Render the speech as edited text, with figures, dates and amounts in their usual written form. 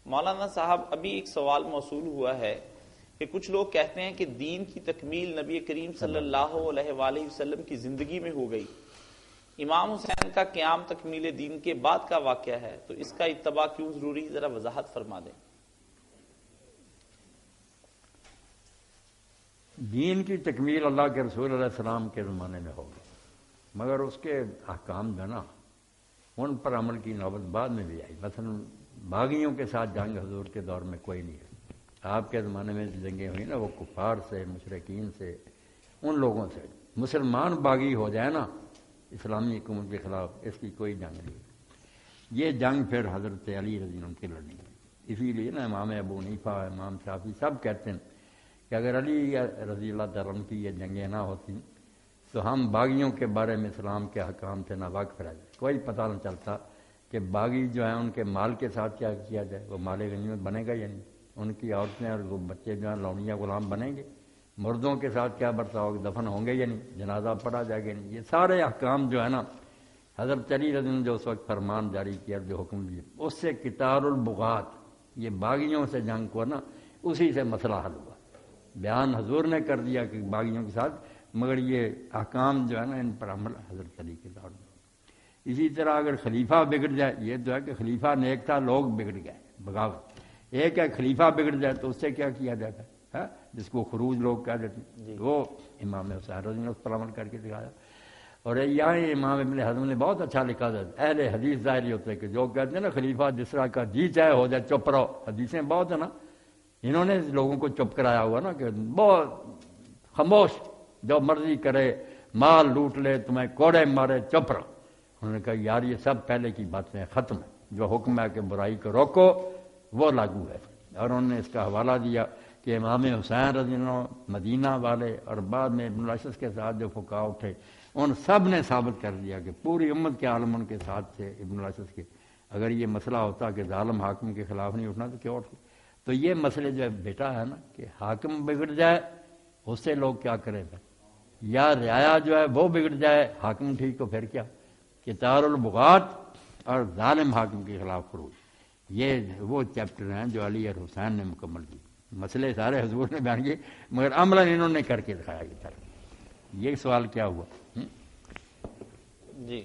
مولانا صاحب ابھی ایک سوال موصول ہوا ہے کہ کچھ لوگ کہتے ہیں کہ دین کی تکمیل نبی کریم صلی اللہ علیہ وآلہ وسلم کی زندگی میں ہو گئی، امام حسین کا قیام تکمیل دین کے بعد کا واقعہ ہے، تو اس کا اتباع کیوں ضروری ہے؟ ذرا وضاحت فرما دیں۔ دین کی تکمیل اللہ کے رسول علیہ السلام کے زمانے میں ہوگی، مگر اس کے احکام جو نا ان پر عمل کی نوبت بعد میں بھی آئی۔ مثلا باغیوں کے ساتھ جنگ حضور کے دور میں کوئی نہیں ہے۔ آپ کے زمانے میں جنگیں ہوئی نا وہ کفار سے، مشرکین سے، ان لوگوں سے۔ مسلمان باغی ہو جائے نا اسلامی حکومت کے خلاف، اس کی کوئی جنگ نہیں۔ یہ جنگ پھر حضرت علی رضی اللہ عنہ کی لڑنی ہے۔ اسی لیے نا امام ابو حنیفہ، امام شافعی سب کہتے ہیں کہ اگر علی رضی اللہ تعالیٰ عنہ کی یہ جنگیں نہ ہوتی تو ہم باغیوں کے بارے میں اسلام کے حکام سے ناواقف رہ جائے، کوئی پتہ نہ چلتا کہ باغی جو ہیں ان کے مال کے ساتھ کیا کیا جائے، وہ مال غنیمت بنے گا یا نہیں، ان کی عورتیں اور وہ بچے جو ہیں لونڈیاں غلام بنیں گے، مردوں کے ساتھ کیا برتاؤ ہوگا، دفن ہوں گے یا نہیں، جنازہ پڑھا جائے گا نہیں۔ یہ سارے احکام جو ہے نا حضرت علی رضی اللہ عنہ جو اس وقت فرمان جاری کیا، جو حکم دیا، اس سے قتال البغات، یہ باغیوں سے جنگ کو نا اسی سے مسئلہ حل ہوا۔ بیان حضور نے کر دیا کہ باغیوں کے ساتھ، مگر یہ احکام جو ہے نا ان پر عمل حضرت علی کے دور میں۔ اسی طرح اگر خلیفہ بگڑ جائے، یہ تو ہے کہ خلیفہ نیک تھا، لوگ بگڑ گئے، بغاوت۔ ایک ہے خلیفہ بگڑ جائے تو اس سے کیا کیا جاتا ہے، جس کو خروج لوگ کہہ دیتے ہیں، وہ امام حسین رضی اللہ عنہ اس پر عمل کر کے دکھایا۔ اور یہاں امام ابن حزم نے بہت اچھا لکھا تھا، اہل حدیث ظاہری ہوتے ہیں کہ جو کہتے ہیں نا خلیفہ جس طرح کا جی چاہے ہو جائے، چپ رہو، حدیثیں بہت ہیں نا، انہوں نے لوگوں کو چپ کرایا ہوا نا کہ بہت خاموش، جو مرضی کرے، مال لوٹ لے، تمہیں کوڑے مارے، چپ رہو۔ انہوں نے کہا یار یہ سب پہلے کی باتیں ختم ہیں، جو حکم ہے کہ برائی کو روکو وہ لاگو ہے۔ اور انہوں نے اس کا حوالہ دیا کہ امام حسین رضی اللہ عنہ، مدینہ والے اور بعد میں ابن الاشعث کے ساتھ جو فقہاء اٹھے، ان سب نے ثابت کر دیا کہ پوری امت کے عالم ان کے ساتھ تھے ابن الاشعث کے۔ اگر یہ مسئلہ ہوتا کہ ظالم حاکم کے خلاف نہیں اٹھنا تو کیوں اٹھتے؟ تو یہ مسئلے جو بیٹا ہے نا کہ حاکم بگڑ جائے اس سے لوگ کیا کریں گے، یا رعایا جو ہے وہ بگڑ جائے، حاکم ٹھیک ہو پھر کیا، قتال البغات اور ظالم حاکم کے خلاف خروج۔ یہ وہ چیپٹر ہیں جو علی اور حسین نے مکمل کی۔ مسئلے سارے حضور نے بیان کیے مگر عملاً انہوں نے کر کے دکھایا۔ یہ سوال کیا ہوا؟ جی